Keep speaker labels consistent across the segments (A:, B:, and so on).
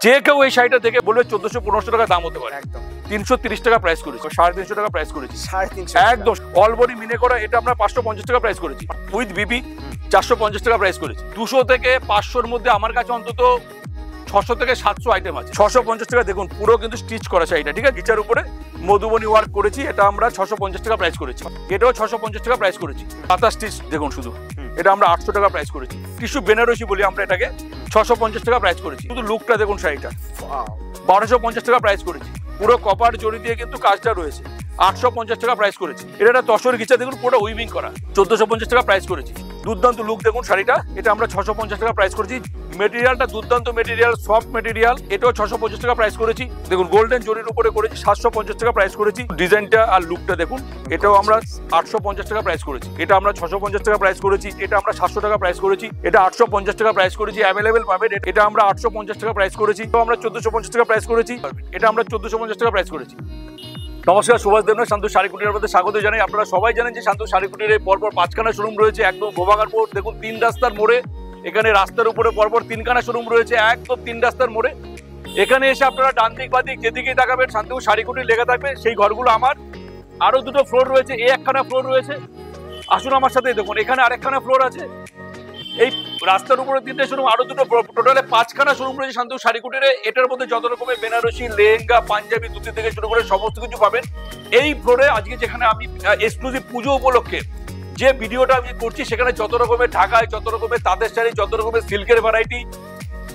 A: যে কেউ এই শাড়িটা দেখে বলবে 1400-1500 টাকা দাম হতে পারে, একদম 330 টাকা প্রাইস করেছি, 350 টাকা প্রাইস করেছি, 350 একদম অল বডি মিনে করা। এটা আমরা 550 টাকা প্রাইস করেছি, উইথ বিবি 450 টাকা প্রাইস করেছি। 200 থেকে 500-র মধ্যে আমার কাছে অন্তত 600 থেকে 700 আইটেম আছে। 650 টাকা দেখুন, পুরো কিন্তু স্টিচ করা শাড়িটা, ঠিক আছে, গিচার উপরে মধুবনী ওয়ার্ক করেছি। এটা আমরা 650 টাকা প্রাইস করেছি, এটাও 650 টাকা প্রাইস করেছি। পাতা স্টিচ দেখুন শুধু, এটা আমরা 800 টাকা প্রাইস করেছি। টিস্যু বেনারসি বলি আমরা এটাকে, 650 টাকা প্রাইস করেছি। শুধু লুকটা দেখুন, শাড়িটা 1250 টাকা প্রাইস করেছি। পুরো কপার জড়ি দিয়ে কিন্তু কাজটা রয়েছে, 850 টাকা প্রাইস করেছি। এটা একটা তসর গিচা দেখুন, পুরো উইভিং করা, 1450 টাকা প্রাইস করেছি। দুর্দান্ত লুক দেখুন শাড়িটা, এটা আমরা 650 টাকা প্রাইস করেছি। মেটেরিয়ালটা দুর্দান্ত মেটেরিয়াল, সফট মেটেরিয়াল, এটাও 650 টাকা প্রাইস করেছি। দেখুন গোল্ডেন জরির উপরে করেছি, 750 টাকা প্রাইস করেছি। ডিজাইনটা আর লুকটা দেখুন, এটাও আমরা 850 টাকা প্রাইস করেছি। এটা আমরা 650 টাকা প্রাইস করেছি। এটা আমরা 700 টাকা প্রাইস করেছি। এটা 850 টাকা প্রাইস করেছি, অ্যাভেলেবেল পাবেন। এটা আমরা 850 টাকা প্রাইস করেছি। তো আমরা 1450 টাকা প্রাইস করেছি। এটা আমরা 1450 টাকা প্রাইস করেছি। নমস্কার, সুভাষ দেবনাথ, শান্তু শাড়ি কুটিরের মধ্যে স্বাগত জানাই। আপনারা সবাই জানেন যে শান্তু শাড়ি কুটিরে পরপর 5খানা শোরুম রয়েছে, একদম গোবাগার মোড় দেখুন, 3 রাস্তার মোড়ে। এখানে রাস্তার উপরে পরপর 3খানা শোরুম রয়েছে, একদম 3 রাস্তার মোড়ে। এখানে এসে আপনারা ডান দিক বা দিক যেদিকেই তাকাবেন শান্তু শাড়ি কুটির লেখা থাকবে, সেই ঘরগুলো আমার। আরো 2টো ফ্লোর রয়েছে, এই 1খানা ফ্লোর রয়েছে। আসুন আমার সাথে দেখুন, এখানে আরেকখানা ফ্লোর আছে। এই রাস্তার উপরে 3টে শোরুম, আরো 2টো, টোটালে 5খানা শোরুম রয়েছে শান্তু শাড়ি কুটিরে। এটার মধ্যে যত রকমের বেনারসি, লেহেঙ্গা, পাঞ্জাবি, ধুতি থেকে শুরু করে সমস্ত কিছু পাবেন এই ফ্লোরে। আজকে যেখানে আমি এক্সক্লুসিভ পুজো উপলক্ষে যে ভিডিওটা আমি করছি, সেখানে যত রকমের ঢাকায়, যত রকমের তাঁতের শাড়ি, যত রকমের সিল্কের ভ্যারাইটি,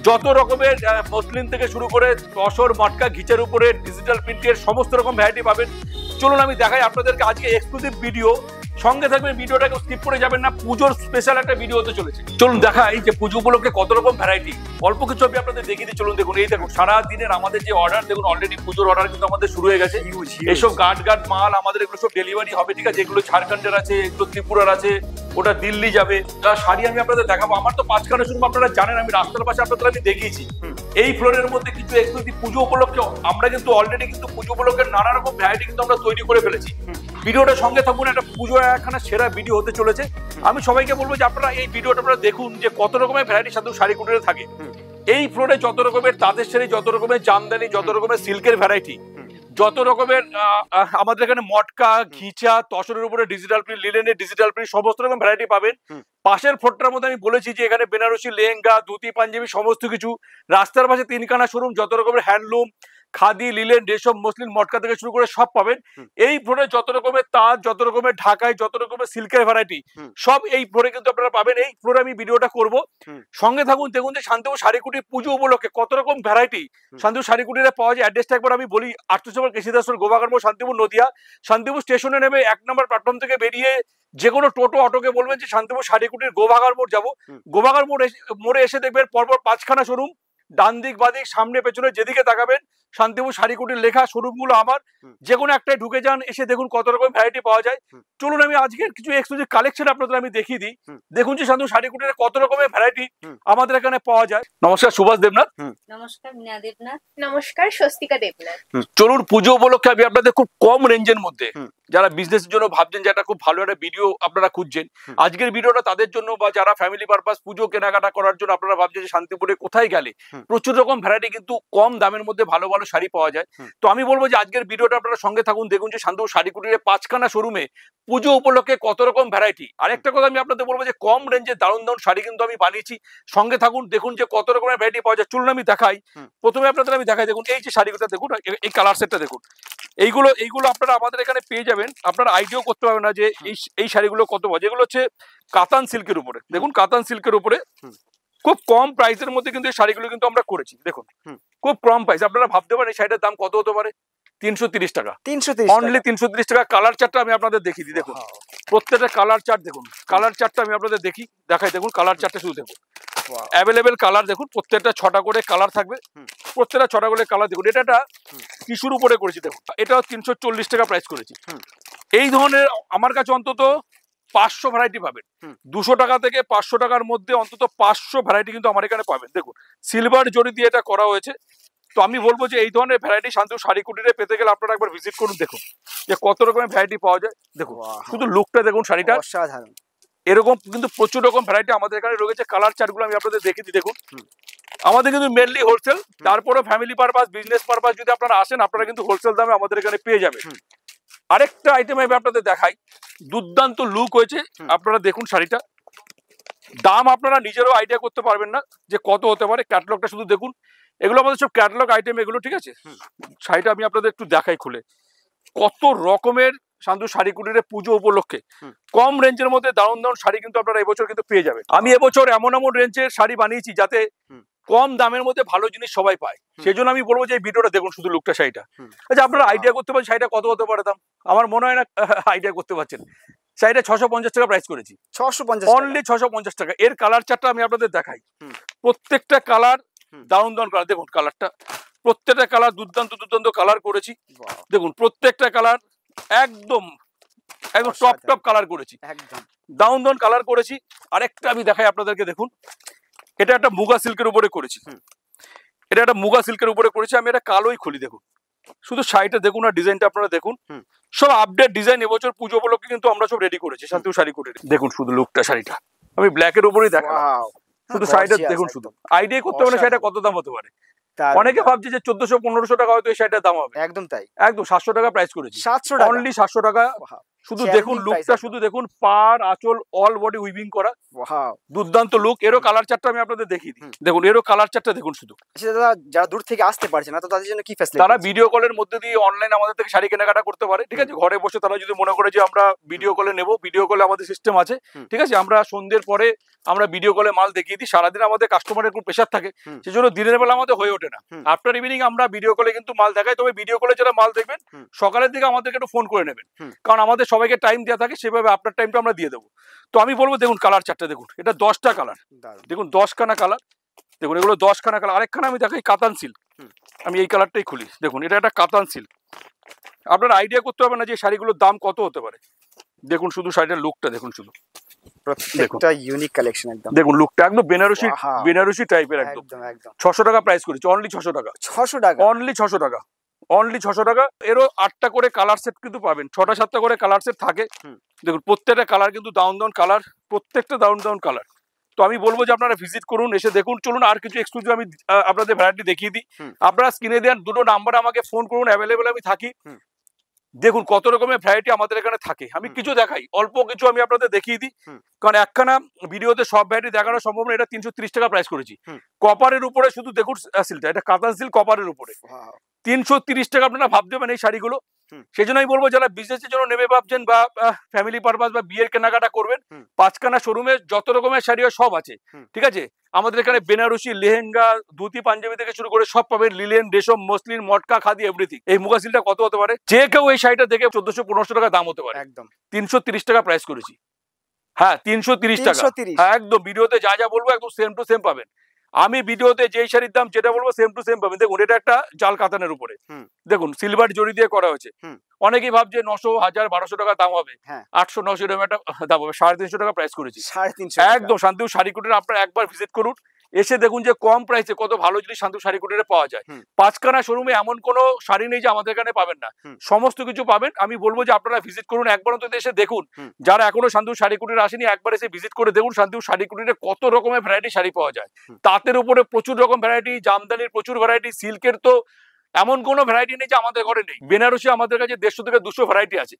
A: যত রকমের মসলিন থেকে শুরু করে তসর, মটকা, ঘিচের উপরে ডিজিটাল প্রিন্টের সমস্ত রকম ভ্যারাইটি পাবেন। চলুন আমি দেখাই আপনাদেরকে আজকে এক্সক্লুসিভ ভিডিও। সঙ্গে থাকবে, ভিডিওটাকে স্কিপ করে যাবেন না, পুজোর স্পেশাল একটা ভিডিও হতে চলেছে। চলুন দেখাই যে পুজো উপলক্ষে কত রকম ভ্যারাইটি। অল্প কিছু আমি আপনাদের দেখিয়ে দিই, চলুন দেখুন। এই দেখুন সারা দিনের আমাদের যে অর্ডার দেখুন, অলরেডি পুজোর অর্ডার কিন্তু আমাদের শুরু হয়ে গেছে। এইসব গার্ড মাল আমাদের, এগুলো সব ডেলিভারি হবে, ঠিক আছে। এগুলো ঝাড়খণ্ডের আছে, এগুলো ত্রিপুরার আছে, ওটা দিল্লি যাবে। তার শাড়ি আমি আপনাদের দেখাবো। আমার তো 5খানা শোরুম আপনারা জানেন, আমি রাস্তার পাশে আপনাদের আমি দেখিয়েছি। এই ফ্লোরের মধ্যে কিছু এক্সক্লুসিভ পুজো উপলক্ষে আমরা কিন্তু অলরেডি কিন্তু পুজো উপলক্ষে নানা রকম ভ্যারাইটি কিন্তু আমরা তৈরি করে ফেলেছি। ভিডিওটা সঙ্গে থাকুন, একটা পুজো একখানা সেরা ভিডিও হতে চলেছে। আমি সবাইকে বলবো যে আপনারা এই ভিডিওটা আপনারা দেখুন, যে কত রকমের ভ্যারাইটি শান্তু শাড়ি কুটিরে থাকে। এই ফ্লোরে যত রকমের তাঁতের শাড়ি, যত রকমের জামদানি, যত রকমের সিল্কের ভ্যারাইটি, যত রকমের আমাদের এখানে মটকা, ঘিচা, তসরের উপরে ডিজিটাল প্রিন্ট, লিলেনের ডিজিটাল প্রিন্ট, সমস্ত রকম ভ্যারাইটি পাবেন। পাশের ফ্লোরটার মধ্যে আমি বলেছি যে এখানে বেনারসি, লেহেঙ্গা, ধুতি, পাঞ্জাবি সমস্ত কিছু। রাস্তার পাশে 3খানা শোরুম, যত রকমের হ্যান্ডলুম, খাদি, লিলেন, রেশম, মসলিন, মটকা থেকে শুরু করে সব পাবেন। এই ফ্লোরে যত রকমের তাঁত, যত রকমের ঢাকায়, যত রকমের সিল্কের ভ্যারাইটি, সব এই ফ্লোরে কিন্তু আপনারা পাবেন। এই ফ্লোরে আমি ভিডিওটা করব, সঙ্গে থাকুন। দেখুন যে শান্তিপুর শাড়ি কুটির পুজো উপলক্ষে কত রকম ভ্যারাইটি শান্তিপুর শাড়ি কুটিরে পাওয়া যায়। অ্যাড্রেসটা একবার আমি বলি, 800 কৃষিদাস রোড, গোবাগার মোড়, শান্তিপুর, নদিয়া। শান্তিপুর স্টেশনে নেমে 1 নম্বর প্ল্যাটফর্ম থেকে বেরিয়ে যে কোনো টোটো, অটোকে বলবেন যে শান্তিপুর শাড়ি কুটির গোবাগার মোড় যাবো। গোবাগার মোড়ে এসে দেখবেন পরপর 5খানা শোরুম, ডান দিক বাদিক সামনে পেছনে যেদিকে তাকাবেন শান্তিপুর শাড়ি কুটির লেখা শোরুমগুলো আমার। যে কোনো একটাই ঢুকে যান, এসে দেখুন কত রকম ভ্যারাইটি পাওয়া যায়। চলুন আমি আজকের কিছু এক্সক্লুসিভ কালেকশন আপনাদের আমি দেখিয়ে দিই। দেখুন যে শান্তিপুর শাড়ি কুটিরে কত রকমের ভ্যারাইটি আমাদের এখানে পাওয়া যায়। নমস্কার, সুভাষ দেবনাথ।
B: নমস্কার, মীনা দেবনাথ। নমস্কার, স্বস্তিকা দেবনাথ।
A: চলুন পুজো উপলক্ষে আমি আপনাদের খুব কম রেঞ্জের মধ্যে, যারা বিজনেসের জন্য ভাবছেন যে একটা খুব ভালো একটা ভিডিও আপনারা খুঁজছেন, আজকের ভিডিওটা তাদের জন্য। বা যারা ফ্যামিলি পারপাস পুজো কেনাকাটা করার জন্য আপনারা ভাবছেন যে শান্তিপুরে কোথায় গেলে প্রচুর রকম ভ্যারাইটি কিন্তু কম দামের মধ্যে ভালো ভালো শাড়ি পাওয়া যায়। তো আমি বলবো যে আজকের ভিডিওটা আপনারা সঙ্গে থাকুন, দেখুন যে শান্তিপুর শাড়ি কুটিরে 5খানা শোরুমে পুজো উপলক্ষে কত রকম ভ্যারাইটি। আরেকটা কথা আমি আপনাদের বলবো যে কম রেঞ্জে দারুণ দারুণ শাড়ি কিন্তু আমি বানিয়েছি। সঙ্গে থাকুন, দেখুন যে কত রকমের ভ্যারাইটি পাওয়া যায়। চলুন আমি দেখাই। প্রথমে আপনাদের আমি দেখাই, দেখুন এই যে শাড়িগুলো দেখুন, এই কালার সেটটা দেখুন। এইগুলো আপনারা আমাদের এখানে পেয়ে যাবেন। আপনারা আইডিয়াও করতে পারবেন না যে এই শাড়িগুলো কত পাওয়া যায়। এগুলো হচ্ছে কাতান সিল্কের উপরে, দেখুন কাতান সিল্কের উপরে খুব কম প্রাইসের মধ্যে কিন্তু এই শাড়িগুলো কিন্তু আমরা করেছি। দেখুন খুব কম প্রাইস। আপনারা ভাবতে পারেন এই শাড়িটার দাম কত হতে পারে? 330 টাকা, অনলি 330 টাকা। কালার চার্টটা আমি আপনাদের দেখিয়ে দিই। দেখুন প্রত্যেকটা কালার চার্ট দেখুন, কালার চার্টটা আমি আপনাদের দেখাই। দেখুন কালার চার্টটা শুধু দেখুন, অ্যাভেলেবেল কালার দেখুন, প্রত্যেকটা 6টা করে কালার থাকবে, প্রত্যেকটা 6টা করে কালার দেখুন। এটা টিস্যুর উপরে করেছি, দেখুন এটাও 340 টাকা প্রাইস করেছি। এই ধরনের আমার কাছে অন্তত 500 ভ্যারাইটি পাবেন। 200 টাকা থেকে 500 টাকার মধ্যে অন্তত 500 ভ্যারাইটি কিন্তু আমার এখানে পাবেন। দেখুন সিলভার জরি দিয়ে এটা করা হয়েছে। তো আমি বলবো যে এই ধরনের ভ্যারাইটি শান্তিপুর শাড়ি কুটিরে পেতে গেলে আপনারা একবার ভিজিট করুন, দেখুন যে কত রকমের ভ্যারাইটি পাওয়া যায়। দেখুন শুধু লুকটা দেখুন, শাড়িটা অসাধারণ। এরকম কিন্তু প্রচুর রকম ভ্যারাইটি আমাদের এখানে রয়েছে। কালার চার্টগুলো আমি আপনাদের দেখিয়ে দিই। দেখুন আমাদের কিন্তু মেনলি হোলসেল, তারপরে ফ্যামিলি পারপাস, বিজনেস পারপাস যদি আপনারা আসেন, আপনারা কিন্তু হোলসেল দামে আমাদের এখানে পেয়ে যাবেন। আরেকটা আইটেম আমি আপনাদের দেখাই, দুর্দান্ত লুক হয়েছে। আপনারা দেখুন শাড়িটা, দাম আপনারা নিজেরও আইডিয়া করতে পারবেন না যে কত হতে পারে। ক্যাটালগটা শুধু দেখুন, এগুলো আমাদের সব ক্যাটালগ আইটেম এগুলো, ঠিক আছে। শাড়িটা আমি আপনাদের একটু দেখাই খুলে, কত রকমের শান্তু শাড়ি কুটিরে পুজো উপলক্ষে কম রেঞ্জের মধ্যে দারুণ দারুণ শাড়ি কিন্তু আপনারা এবছর কিন্তু পেয়ে যাবেন। আমি এবছর এমন এমন রেঞ্জের শাড়ি বানিয়েছি যাতে কম দামের মধ্যে ভালো জিনিস সবাই পায়। সেই জন্য আমি বলবো যে এই ভিডিওটা দেখুন শুধু লুকটা শাড়িটা। আচ্ছা, আপনারা আইডিয়া করতে পারেন শাড়িটা কত হতে পারে দাম? আমার মনে হয় না আইডিয়া করতে পারছেন। শাড়িটা 650 টাকা প্রাইস করেছি, 650, অনলি 650 টাকা। এর কালার চারটা আমি আপনাদের দেখাই, প্রত্যেকটা কালার দারুণ দারুণ কালার। দেখুন কালারটা, প্রত্যেকটা কালার দুর্দান্ত দুর্দান্ত কালার করেছি। দেখুন প্রত্যেকটা কালার একদম একদম টপ টপ কালার করেছি, একদম দারুণ দারুণ কালার করেছি। আরেকটা আমি দেখাই আপনাদেরকে, দেখুন এটা একটা মুগা সিল্কের উপরে করেছি, এটা একটা মুগা সিল্কের উপরে করেছি। আমি এটা কালোই খুলি, দেখুন শুধু শাড়িটা দেখুন আর ডিজাইনটা আপনারা দেখুন। সব আপডেট ডিজাইন এবছর পুজো উপলক্ষে কিন্তু আমরা সব রেডি করেছি শান্তু শাড়ি কুটিরে। দেখুন শুধু লুকটা শাড়িটা, আমি ব্ল্যাকের উপরেই দেখালাম, শুধু শাড়িটা দেখুন, শুধু আইডিয়া করতে পারে শাড়িটা কত দাম হতে পারে। অনেকে ভাবছে যে 1400-1500 টাকা হয়তো এই শাড়িটার দাম হবে, একদম তাই, একদম 700 টাকা প্রাইস করেছি, 700 টাকা, অনলি 700 টাকা। শুধু দেখুন লুকটা, শুধু দেখুন পার আঁচল অল বডি উইভিং করা, দুর্দান্ত লুক। এরও কালার চারটা আমি আপনাদের দেখিয়ে দিই, দেখুন এরও কালার চারটা দেখুন শুধু। যারা দূর থেকে আসতে পারছে না তো তাদের জন্য কি ফ্যাসিলিটি? তারা ভিডিও কলের মধ্যে দিয়ে অনলাইন আমাদের থেকে শাড়ি কেনাকাটা করতে পারে, ঠিক আছে। ঘরে বসে তারা যদি মনে করে যে আমরা ভিডিও কলে নেব, ভিডিও কলে আমাদের সিস্টেম আছে, ঠিক আছে। আমরা সন্ধ্যের পরে আমরা ভিডিও কলে মাল দেখিয়ে দিই। সারাদিন আমাদের কাস্টমারের একটু প্রেশার থাকে, সেজন্য দিনের বেলা আমাদের হয়ে ওঠে না। আফটার ইভিনিং আমরা ভিডিও কলে কিন্তু মাল দেখাই। তবে ভিডিও কলে যারা মাল দেখবেন সকালের দিকে আমাদেরকে একটু ফোন করে নেবেন, কারণ আমাদের সবাইকে টাইম দেওয়া থাকে, সেভাবে আপনার টাইমটা আমরা দিয়ে দেবো। তো আমি বলবো দেখুন কালার চারটা দেখুন, এটা 10টা কালার, দেখুন 10খানা কালার, দেখুন এগুলো 10খানা কালার। আরেকখানা আমি দেখাই কাতান সিল্ক, আমি এই কালারটাই খুলি, দেখুন এটা একটা কাতান সিল্ক। আপনার আইডিয়া করতে হবে না যে শাড়িগুলোর দাম কত হতে পারে। দেখুন শুধু শাড়িটার লুকটা দেখুন, শুধু প্রত্যেকটা ইউনিক কালেকশন, একদম দেখুন লুকটা একদম বেনারসি, বেনারসি টাইপের একদম। 600 টাকা প্রাইস করেছি, অনলি 600 টাকা, 600 টাকা, অনলি 600 টাকা, অনলি 600 টাকা। এরও 8টা করে কালার সেট কিন্তু পাবেন, 6টা-7টা করে কালার সেট থাকে। দেখুন প্রত্যেকটা কালার কিন্তু দাউন দাউন কালার, প্রত্যেকটা দাউন দাউন কালার। তো আমি বলবো যে আপনারা ভিজিট করুন, এসে দেখুন। চলুন আর কিছু এক্সক্লুসিভ আমি আপনাদের ভ্যারাইটি দেখিয়ে দিই। আপনারা স্ক্রিনে দেন দুটো নাম্বারে আমাকে ফোন করুন, অ্যাভেলেবেল আমি থাকি। দেখুন কত রকমের ভ্যারাইটি আমাদের এখানে থাকে। আমি কিছু দেখাই, অল্প কিছু আমি আপনাদের দেখিয়ে দিই, কারণ একখানা ভিডিওতে সব ভ্যারাইটি দেখানো সম্ভব না। এটা 330 টাকা প্রাইস করেছি, কপারের উপরে। শুধু দেখুন সিল্কটা, এটা কাতান সিল্ক কপারের উপরে, 330 টাকা। আপনারা ভাবতে পারেন এই শাড়িগুলো। সেই জন্য আমি বলবো যারা বিজনেসের জন্য নেবে ভাবছেন বা ফ্যামিলি পারপাস বা বিয়ের কেনাকাটা করবেন, 5খানা শোরুমে যত রকমের শাড়িও সব আছে, ঠিক আছে। আমাদের এখানে বেনারসি, লেহেঙ্গা, ধুতি পাঞ্জাবি থেকে শুরু করে সব পাবেন, লিলেন, রেশম, মসলিন, মটকা, খাদি, এভরিথিং। এই মুগা সিল্কটা কত হতে পারে? যে কেউ এই শাড়িটা দেখে 1400-1500 টাকা দাম হতে পারে, একদম 330 টাকা প্রাইস করেছি। হ্যাঁ 330 টাকা, হ্যাঁ একদম। ভিডিওতে যা যা বলবো একদম সেম টু সেম পাবেন। আমি ভিডিওতে যেই শাড়ির দাম যেটা বলবো সেম টু সেম পাবেন। দেখুন এটা একটা জাল কাতানের উপরে, দেখুন সিলভার জড়ি দিয়ে করা হয়েছে। অনেকেই ভাবছে 900, 1000, 1200 টাকা দাম হবে, 800-900 এরকম একটা দাম হবে। 350 টাকা প্রাইস করেছি, 350 একদম। শান্তু শাড়ি কুটিরে আপনারা একবার ভিজিট করুন, এসে দেখুন যে কম প্রাইসে কত ভালো জিনিস শান্তু শাড়ি কুটিরে পাওয়া যায়। 5খানা শোরুমে এমন কোনো শাড়ি নেই যে আমাদের এখানে পাবেন না, সমস্ত কিছু পাবেন। আমি বলবো যে আপনারা ভিজিট করুন, একবার অন্তত এসে দেখুন। যারা এখনো শান্তু শাড়ি কুটিরে আসেনি, একবার এসে ভিজিট করে দেখুন শান্তু শাড়ি কুটিরে কত রকমের ভ্যারাইটি শাড়ি পাওয়া যায়। তাঁতের উপরে প্রচুর রকম ভ্যারাইটি, জামদানির প্রচুর ভ্যারাইটি, সিল্কের তো এমন কোনো ভ্যারাইটি নেই যে আমাদের ঘরে নেই। বেনারসি আমাদের কাছে 150 থেকে 200 ভ্যারাইটি আছে,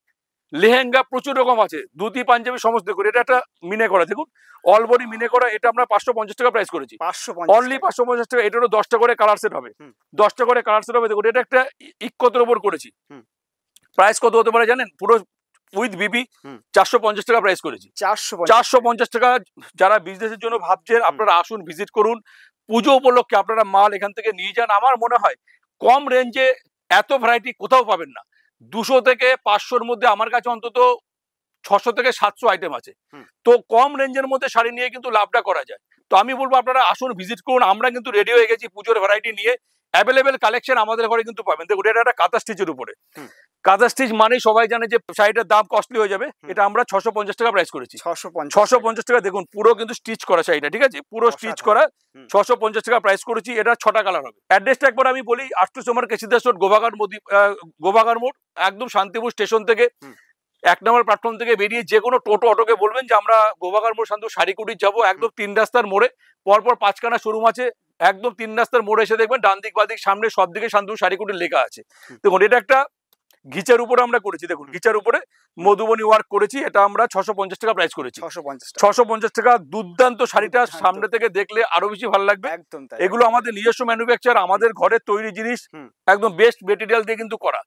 A: লেহেঙ্গা প্রচুর রকম আছে, ধুতি পাঞ্জাবি সমস্ত। দেখুন এটা একটা মিনে করা, দেখুন অল বডি মিনে করা। এটা আমরা 550 টাকা প্রাইস করেছি, অনলি 550 টাকা। এটারও 10টা করে কালার সেট হবে, 10টা করে কালার সেট হবে। দেখুন এটা একটা ইক্কতের উপর করেছি, প্রাইস কত হতে পারে জানেন? পুরো উইথ বিবি 450 টাকা প্রাইস করেছি, 450 টাকা। যারা বিজনেসের জন্য ভাবছেন আপনারা আসুন, ভিজিট করুন। পুজো উপলক্ষে আপনারা মাল এখান থেকে নিয়ে যান। আমার মনে হয় কম রেঞ্জে এত ভ্যারাইটি কোথাও পাবেন না। 200 থেকে 500-র মধ্যে আমার কাছে অন্তত 600 থেকে 700 আইটেম আছে। তো কম রেঞ্জের মধ্যে শাড়ি নিয়ে কিন্তু লাভটা করা যায়। তো আমি বলবো আপনারা আসুন, ভিজিট করুন। আমরা কিন্তু রেডি হয়ে গেছি পুজোর ভ্যারাইটি নিয়ে, অ্যাভেলেবেল কালেকশন আমাদের ঘরে কিন্তু পাবেন। দেখুন এটা একটা কাঁথা স্টিচের উপরে, কাঁথা স্টিচ মানেই সবাই জানে যে শাড়িটার দাম কস্টলি হয়ে যাবে। এটা আমরা 650 টাকা প্রাইস করেছি, 650 টাকা। দেখুন পুরো কিন্তু স্টিচ করা শাড়িটা, ঠিক আছে, পুরো স্টিচ করা, 650 টাকা প্রাইস করেছি। এটা 6টা কালার হবে। অ্যাড্রেসটা একবার আমি বলি, 8 নম্বর কেশিদাস রোড, গোভাগার মোড়, একদম শান্তিপুর স্টেশন থেকে 1 নম্বর প্ল্যাটফর্ম থেকে বেরিয়ে যে কোনো টোটো অটোকে বলবেন যে আমরা গোবাগার মোড় শান্তু শাড়িকুটির যাবো, একদম 3 রাস্তার মোড়ে পরপর 5খানা শোরুম আছে, একদম 3 রাস্তার মোড়ে এসে দেখবেন ডান দিক বাদিক সামনে সব দিকে শান্তু শাড়িকুটির লেখা আছে। দেখুন এটা একটা ঘিচার উপরে আমরা করেছি, দেখুন ঘিচার উপরে মধুবনী ওয়ার্ক করেছি, এটা আমরা 650 টাকা প্রাইস করেছি। 650 টাকা দুর্দান্ত শাড়িটা সামনে থেকে দেখলে আরো বেশি ভালো লাগবে। এগুলো আমাদের নিজস্ব ম্যানুফ্যাকচার, আমাদের ঘরের তৈরি জিনিস, একদম বেস্ট মেটেরিয়াল দিয়ে কিন্তু করা।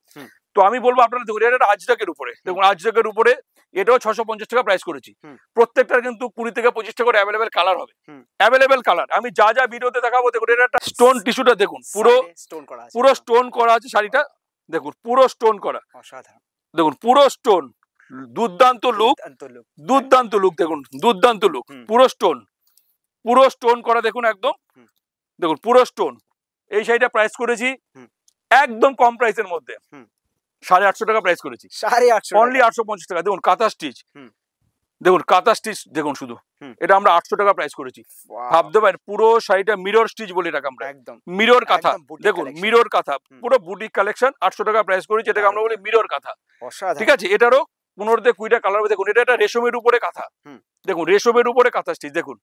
A: তো আমি বলবো আপনারা দেখুন এটা আজরাকের উপরে, দেখুন আজরাকের উপরে এটাও 650 টাকা প্রাইস করেছি। প্রত্যেকটার কিন্তু 20 থেকে 25টা করে অ্যাভেলেবেল কালার হবে, অ্যাভেলেবেল কালার। আমি যা যা ভিডিওতে দেখাবো দেখুন এটা একটা স্টোন টিস্যুটা দেখুন পুরো স্টোন করা আছে শাড়িটা, দেখুন পুরো স্টোন করা, দেখুন পুরো স্টোন, দুর্দান্ত লুক, দুর্দান্ত লুক, দেখুন দুর্দান্ত লুক, পুরো স্টোন করা, দেখুন একদম দেখুন পুরো স্টোন। এই শাড়িটা প্রাইস করেছি একদম কম প্রাইসের মধ্যে 850 টাকা প্রাইস করেছি, 850 অনলি 850 টাকা। দেখুন কাঁথা স্টিচ, দেখুন কাঁথা স্টিচ দেখুন শুধু, এটা আমরা 800 টাকা প্রাইস করেছি। ভাবতে পারেন পুরো শাড়িটা মিরর স্টিচ বলি এটাকে আমরা, একদম মিরর কাঁথা, দেখুন মিরর কাঁথা পুরো বুটিক কালেকশন 800 টাকা প্রাইস করেছি, এটাকে আমরা বলি মিরর কাঁথা। ঠিক আছে, এটারও 15 থেকে 20টা কালার হবে। দেখুন এটা একটা রেশমের উপরে কাঁথা, দেখুন রেশমের উপরে কাঁথা স্টিচ, দেখুন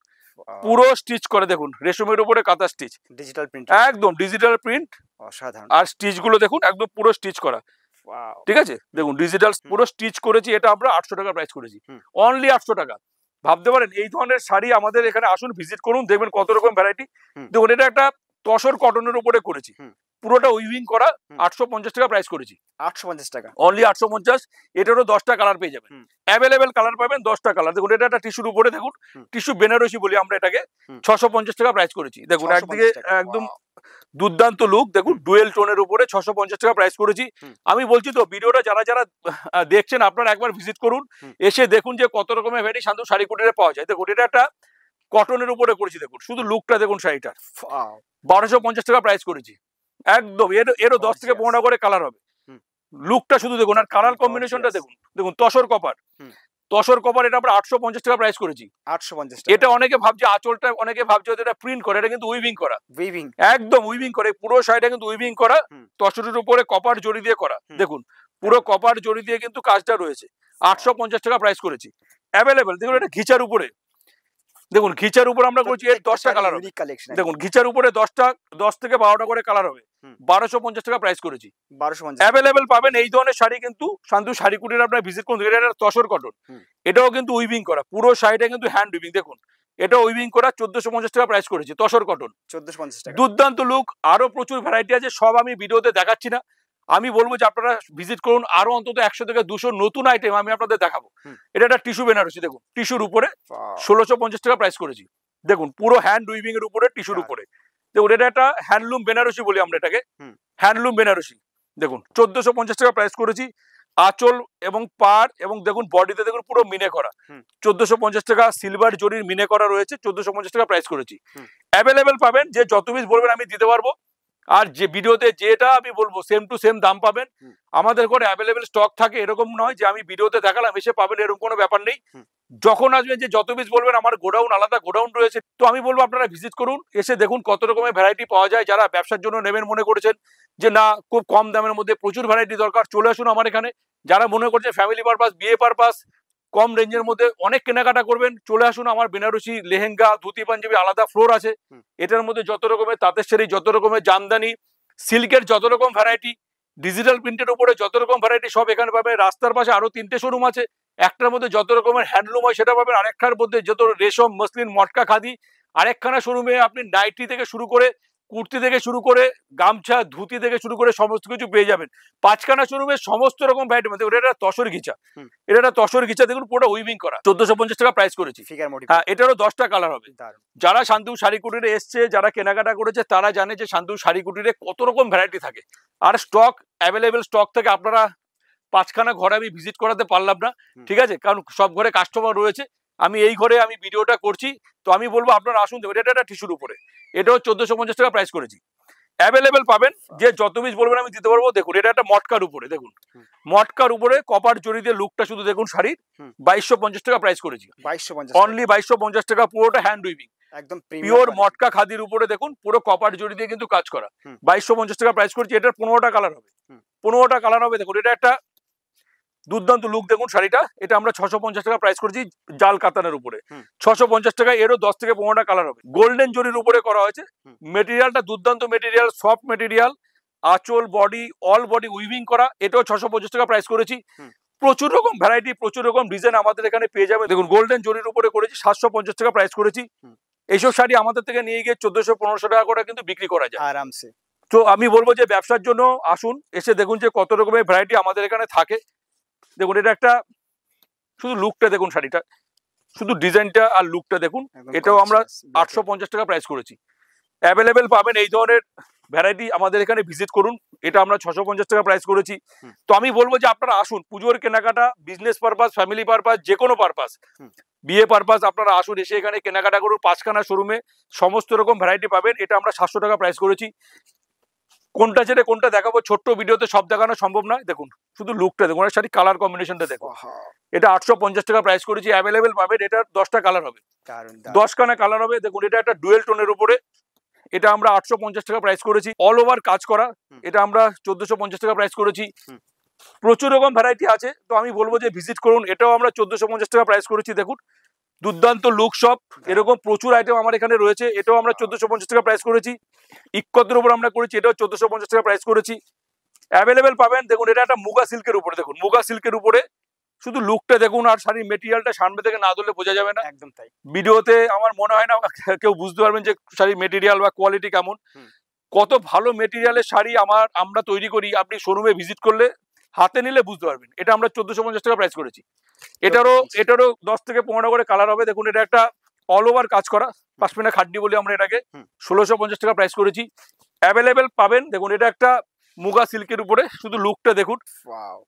A: পুরো স্টিচ করে, দেখুন রেশমের উপরে কাঁথা স্টিচ, ডিজিটাল প্রিন্ট, একদম ডিজিটাল প্রিন্ট, অসাধারণ। আর স্টিচ গুলো দেখুন একদম পুরো স্টিচ করা, ঠিক আছে, দেখুন ডিজিটাল পুরো স্টিচ করেছি, এটা আমরা 800 টাকা প্রাইস করেছি, অনলি 800 টাকা। ভাবতে পারেন এই ধরনের শাড়ি আমাদের এখানে আসুন, ভিজিট করুন, দেখবেন কত রকম ভ্যারাইটি। দেখুন এটা একটা তসর কটনের উপরে করেছি, পুরোটা উইভিং করা, 850 টাকা প্রাইস করেছি, 850 টাকা অনলি 850। এটারও 10টা কালার পেয়ে যাবেন, অ্যাভেলেবেল কালার পাবেন 10টা কালার। দেখুন এটা একটা টিস্যুর উপরে, দেখুন টিস্যু বেনারসি বলি আমরা এটাকে, 650 টাকা প্রাইস করেছি। দেখুন একদিকে একদম দুর্দান্ত লুক, দেখুন ডুয়েল টোনের উপরে 650 টাকা প্রাইস করেছি। আমি বলছি তো ভিডিওটা যারা যারা দেখছেন আপনারা একবার ভিজিট করুন, এসে দেখুন যে কত রকমের ভ্যারাইটি শান্তু শাড়িকুটিরে পাওয়া যায়। দেখুন এটা একটা কটনের উপরে করেছি, দেখুন শুধু লুকটা দেখুন শাড়িটার, 1250 টাকা প্রাইস করেছি একদম। এরও 10 থেকে 15টা করে কালার হবে, লুকটা শুধু দেখুন, আর কালার কম্বিনেশনটা দেখুন, দেখুন তসর কপার, তসর কপার, এটা আমরা 850 টাকা প্রাইস করেছি, 850 টাকা। এটা অনেকে ভাবছে আঁচলটা, অনেকে ভাবছে এটা প্রিন্ট করে, এটা কিন্তু উইভিং করা, একদম উইভিং করে, পুরো শাড়িটা কিন্তু উইভিং করা, তসরের উপরে কপার জড়ি দিয়ে করা, দেখুন পুরো কপার জড়ি দিয়ে কিন্তু কাজটা রয়েছে, 850 টাকা প্রাইস করেছি, অ্যাভেলেবেল। দেখুন এটা ঘিচার উপরে, দেখুন ঘিচার উপর আমরা করছি, এর 10টা কালার হবে, দেখুন ঘিচার উপরে 10 থেকে 12টা করে কালার হবে, 1250 টাকা প্রাইস করেছি, 1250 অ্যাভেলেবেল পাবেন। এই ধরনের শাড়ি কিন্তু শান্তু শাড়িকুটির আপনারা ভিজিট করুন। এটা তসর কটন, এটাও কিন্তু উইভিং করা, পুরো শাড়িটা কিন্তু হ্যান্ড উইভিং, দেখুন এটা উইভিং করা, 1450 টাকা প্রাইস করেছি, তসর কটন, 1450 টাকা। দুর্দান্ত লুক, আরো প্রচুর ভ্যারাইটি আছে, সব আমি ভিডিওতে দেখাচ্ছি না। আমি বলবো যে আপনারা ভিজিট করুন, আরো অন্তত 100 থেকে 200 নতুন আইটেম আমি আপনাদের দেখাবো। এটা একটা টিস্যু বেনারসি, দেখুন টিস্যুর উপরে 1650 টাকা প্রাইস করেছি, দেখুন পুরো হ্যান্ড উইভিং এর উপরে টিস্যুর উপরে, দেখুন এটা একটা হ্যান্ডলুম বেনারসি বলি আমরা এটাকে, হ্যান্ডলুম বেনারসি, দেখুন 1450 টাকা প্রাইস করেছি। আঁচল এবং পাড় এবং দেখুন বডিতে দেখুন পুরো মিনে করা, 1450 টাকা, সিলভার জরির মিনে করা রয়েছে, 1450 টাকা প্রাইস করেছি। অ্যাভেলেবেল পাবেন, যে যত পিস বলবেন আমি দিতে পারবো, আর যে ভিডিওতে যেটা আমি বলবো সেম টু সেম দাম পাবেন। আমাদের ঘরে অ্যাভেলেবেল স্টক থাকে, এরকম নয় যে আমি ভিডিওতে দেখালাম এসে পাবেন, এরকম কোনো ব্যাপার নেই। যখন আসবেন যে যত পিস বলবেন, আমার গোডাউন আলাদা গোডাউন রয়েছে, তো আমি বলবো আপনারা ভিজিট করুন, এসে দেখুন কত রকমের ভ্যারাইটি পাওয়া যায়। যারা ব্যবসার জন্য নেবেন মনে করেছেন যে না খুব কম দামের মধ্যে প্রচুর ভ্যারাইটি দরকার, চলে আসুন আমার এখানে। যারা মনে করছে ফ্যামিলি পারপাস, বিয়ে পারপাস, কম রেঞ্জের মধ্যে অনেক কেনাকাটা করবেন, চলে আসুন। আমার বেনারসি লেহেঙ্গা, ধুতি পাঞ্জাবি আলাদা ফ্লোর আছে, এটার মধ্যে যত রকমের তাঁতের শাড়ি, যত রকমের জামদানি, সিল্কের যত রকম ভ্যারাইটি, ডিজিটাল প্রিন্টের উপরে যত রকম ভ্যারাইটি সব এখানে পাবেন। রাস্তার পাশে আরো 3টে শোরুম আছে, একটার মধ্যে যত রকমের হ্যান্ডলুম হয় সেটা পাবেন, আরেকটার মধ্যে যত রেশম, মসলিন, মটকা, খাদি, আরেকখানা শোরুমে আপনি নাইটি থেকে শুরু করে, কুর্তি থেকে শুরু করে, গামছা, ধুতি থেকে শুরু করে সমস্ত কিছু পেয়ে যাবেন। 5খানা শোরুমে সমস্ত রকম ভ্যারাইটি, মানে এটা তসর ঘিচা, এটা একটা তসর ঘিচা, দেখুন পুরোটা উইভিং করা, 1450 টাকা প্রাইস করেছি। হ্যাঁ, এটারও 10টা কালার হবে। যারা শান্তু শাড়িকুটিরে এসছে, যারা কেনাকাটা করেছে, তারা জানে যে শান্তু শাড়িকুটিরে কত রকম ভ্যারাইটি থাকে, আর স্টক অ্যাভেলেবেল স্টক থেকে আপনারা 5খানা ঘরে আমি ভিজিট করাতে পারলাম না, ঠিক আছে, কারণ সব ঘরে কাস্টমার রয়েছে, আমি এই ঘরে আমি ভিডিওটা করছি। তো আমি বলবো আপনারা আসুন, এটা একটা টিস্যুর উপরে, এটাও 1450 টাকা প্রাইস করেছি, অ্যাভেলেবেল পাবেন, যে যত পিস বলবেন আমি দিতে পারবো। দেখুন এটা একটা মটকার উপরে, দেখুন মটকার উপরে কপার জড়ি দিয়ে লুকটা শুধু দেখুন, শাড়ির 2250 টাকা প্রাইস করেছি, 2250 অনলি 2250 টাকা, পুরোটা হ্যান্ড উইভিং, একদম পিওর মটকা খাদির উপরে, দেখুন পুরো কপার জড়ি দিয়ে কিন্তু কাজ করা, 2250 টাকা প্রাইস করেছি। এটার 15টা কালার হবে, 15টা কালার হবে। দেখুন এটা একটা দুর্দান্ত লুক দেখুন শাড়িটা, এটা আমরা 650 টাকা প্রাইস করেছি জাল কাতানের উপরে। 650 টাকা, এরও 10 থেকে 15টা কালার হবে। গোল্ডেন জরির উপরে করা হয়েছে, মেটেরিয়ালটা দুর্দান্ত মেটেরিয়াল, সফট মেটেরিয়াল, আঁচল বডি অল বডি উইভিং করা, এটাও 650 টাকা প্রাইস করেছি। প্রচুর রকম ভ্যারাইটি, প্রচুর রকম ডিজাইন আমাদের এখানে পেয়ে যাবে। দেখুন গোল্ডেন জরির উপরে করেছি, 750 টাকা প্রাইস করেছি। এইসব শাড়ি আমাদের থেকে নিয়ে গিয়ে 1400-1500 টাকা করে কিন্তু বিক্রি করা যায়
C: আরামসে।
A: তো আমি বলবো যে ব্যবসার জন্য আসুন, এসে দেখুন যে কত রকমের ভ্যারাইটি আমাদের এখানে থাকে। দেখুন এটা একটা, শুধু লুকটা দেখুন শাড়িটা, শুধু ডিজাইনটা আর লুকটা দেখুন। এটাও আমরা 850 টাকা প্রাইস করেছি। অ্যাভেলেবেল পাবেন এই ধরনের ভ্যারাইটি, আমাদের এখানে ভিজিট করুন। এটা আমরা 650 টাকা প্রাইস করেছি। তো আমি বলবো যে আপনারা আসুন, পুজোর কেনাকাটা, বিজনেস পারপাস, ফ্যামিলি পারপাস, যে কোনো পারপাস, বিয়ে পারপাস, আপনারা আসুন, এসে এখানে কেনাকাটা করুন। 5খানা শোরুমে সমস্ত রকম ভ্যারাইটি পাবেন। এটা আমরা 700 টাকা প্রাইস করেছি। কোনটা ছেড়ে কোনটা দেখাবো, ছোট্ট ভিডিওতে সব দেখানো সম্ভব নয়। দেখুন শুধু লুকটা দেখুন, আর শাড়ি কালার কম্বিনেশনটা দেখুন। এটা 850 টাকা প্রাইস করেছি। অ্যাভেলেবেল পাবেন, এটার 10টা কালার হবে, 10খানা কালার হবে। দেখুন এটা একটা ডুয়েল টোনের উপরে, এটা আমরা 850 টাকা প্রাইস করেছি। অল ওভার কাজ করা, এটা আমরা 1450 টাকা প্রাইস করেছি। প্রচুর রকম ভ্যারাইটি আছে, তো আমি বলবো যে ভিজিট করুন। এটাও আমরা 1450 টাকা প্রাইস করেছি। দেখুন দুর্দান্ত লুক সব, এরকম প্রচুর আইটেম আমার এখানে রয়েছে। এটাও আমরা 1450 টাকা প্রাইস করেছি। ইক্কতের উপর আমরা করেছি, এটাও 1450 টাকা প্রাইস করেছি। অ্যাভেলেবেল পাবেন। দেখুন এটা একটা মুগা সিল্কের উপরে, দেখুন মুগা সিল্কের উপরে, শুধু লুকটা দেখুন। আর শাড়ির মেটেরিয়ালটা সামনে থেকে না ধরলে বোঝা যাবে না,
C: একদম তাই।
A: ভিডিওতে আমার মনে হয় না কেউ বুঝতে পারবেন যে শাড়ির মেটেরিয়াল বা কোয়ালিটি কেমন। কত ভালো মেটেরিয়ালের শাড়ি আমরা তৈরি করি, আপনি শোরুমে ভিজিট করলে, হাতে নিলে বুঝতে পারবেন। এটা আমরা 1450 টাকা প্রাইস করেছি। এটারও 10 থেকে 15টা করে কালার হবে। দেখুন এটা একটা অল ওভার কাজ করা, পাশমিনা খাড্ডি বলি আমরা এটাকে, 1650 টাকা প্রাইস করেছি। অ্যাভেলেবেল পাবেন। দেখুন এটা একটা মুগা সিল্কের উপরে, শুধু লুকটা দেখুন,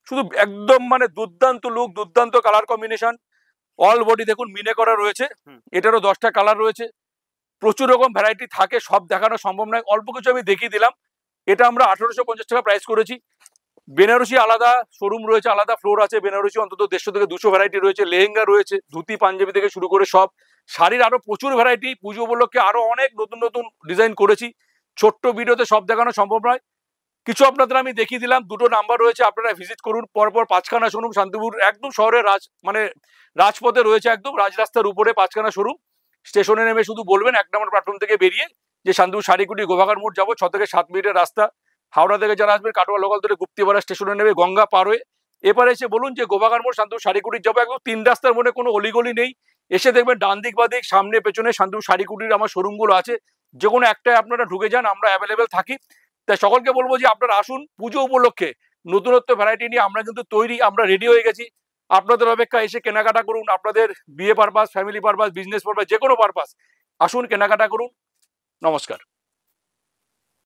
A: শুধু একদম মানে দুর্দান্ত লুক, দুর্দান্ত কালার কম্বিনেশন, অল বডি দেখুন মিনে করা রয়েছে। এটারও 10টা কালার রয়েছে। প্রচুর রকম ভ্যারাইটি থাকে, সব দেখানো সম্ভব নয়, অল্প কিছু আমি দেখিয়ে দিলাম। এটা আমরা 1850 টাকা প্রাইস করেছি। বেনারসি আলাদা শোরুম রয়েছে, আলাদা ফ্লোর আছে। বেনারসি অন্তত 150 থেকে 200 ভ্যারাইটি রয়েছে। লেহেঙ্গা রয়েছে, ধুতি পাঞ্জাবি থেকে শুরু করে সব। শাড়ির আরো প্রচুর ভ্যারাইটি, পুজো উপলক্ষে আরো অনেক নতুন নতুন ডিজাইন করেছি। ছোট্ট ভিডিওতে সব দেখানো সম্ভব নয়, কিছু আপনাদের আমি দেখিয়ে দিলাম। 2টো নাম্বার রয়েছে, আপনারা ভিজিট করুন। পরপর 5খানা শোরুম শান্তিপুর, একদম শহরের রাজপথে রয়েছে, একদম রাজরাস্তার উপরে 5খানা শোরুম। স্টেশনে নেমে শুধু বলবেন 1 নম্বর প্ল্যাটফর্ম থেকে বেরিয়ে যে শান্তিপুর শাড়িকুটি গোভাগার মোড় যাবো, 6 থেকে 7 মিনিটের রাস্তা। হাওড়া থেকে যারা আসবেন কাটোয়া লোকাল ধরে গুপ্তিপাড়া স্টেশনে নেমে গঙ্গা পার হয়ে এপারে এসে বলুন যে গোভাগার মোড় শান্তিপুর শাড়িকুটির যাবো। একদম 3 রাস্তার মধ্যে কোনো অলিগলি নেই। এসে দেখবেন ডান দিক বা দিক, সামনে পেছনে শান্তিপুর শাড়িকুটির আমার শোরুমগুলো আছে। যে কোনো একটাই আপনারা ঢুকে যান, আমরা অ্যাভেলেবেল থাকি। তাই সকলকে বলবো যে আপনারা আসুন, পুজো উপলক্ষে নতুনত্ব ভ্যারাইটি নিয়ে আমরা কিন্তু তৈরি, আমরা রেডি হয়ে গেছি। আপনাদের অপেক্ষা, এসে কেনাকাটা করুন। আপনাদের বিয়ে purpose, family purpose, business purpose, যে কোনো পারপাস আসুন, কেনাকাটা করুন। নমস্কার।